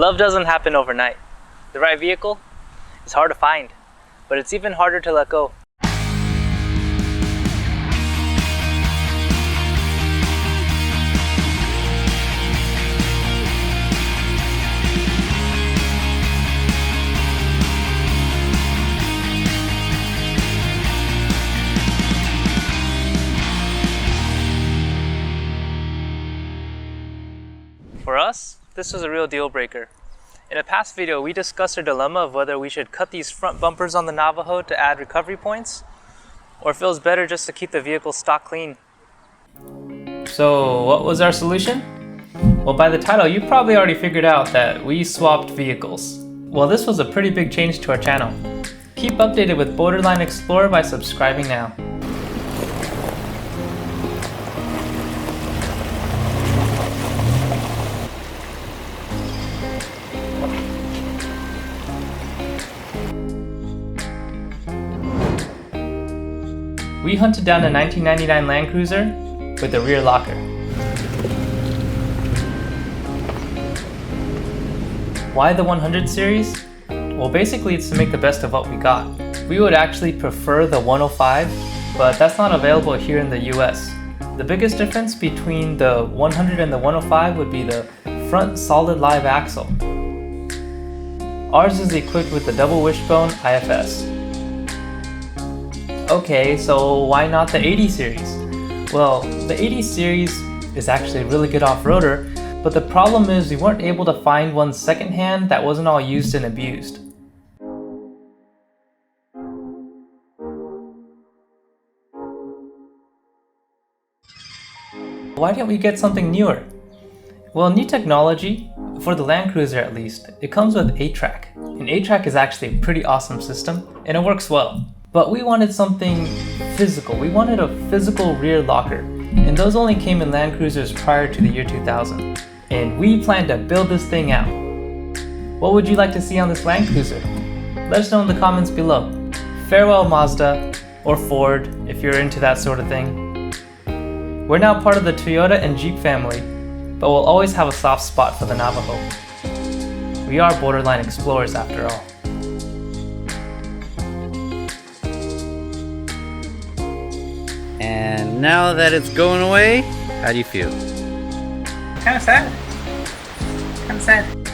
Love doesn't happen overnight. The right vehicle is hard to find, but it's even harder to let go. For us, this was a real deal breaker. In a past video, we discussed our dilemma of whether we should cut these front bumpers on the Navajo to add recovery points, or if it was better just to keep the vehicle stock clean. So what was our solution? Well, by the title, you probably already figured out that we swapped vehicles. Well, this was a pretty big change to our channel. Keep updated with Borderline Explorer by subscribing now. We hunted down a 1999 Land Cruiser with a rear locker. Why the 100 series? Well, basically it's to make the best of what we got. We would actually prefer the 105, but that's not available here in the US. The biggest difference between the 100 and the 105 would be the front solid live axle. Ours is equipped with the double wishbone IFS. Okay, so why not the 80 series? Well, the 80 series is actually a really good off-roader, but the problem is we weren't able to find one secondhand that wasn't all used and abused. Why didn't we get something newer? Well, new technology, for the Land Cruiser at least, it comes with 8-track. And 8-track is actually a pretty awesome system, and it works well. But we wanted something physical. We wanted a physical rear locker, and those only came in Land Cruisers prior to the year 2000. And we plan to build this thing out. What would you like to see on this Land Cruiser? Let us know in the comments below. Farewell Mazda, or Ford, if you're into that sort of thing. We're now part of the Toyota and Jeep family, but we'll always have a soft spot for the Navajo. We are Borderline Explorers after all. And now that it's going away, how do you feel? Kind of sad. Kind of sad.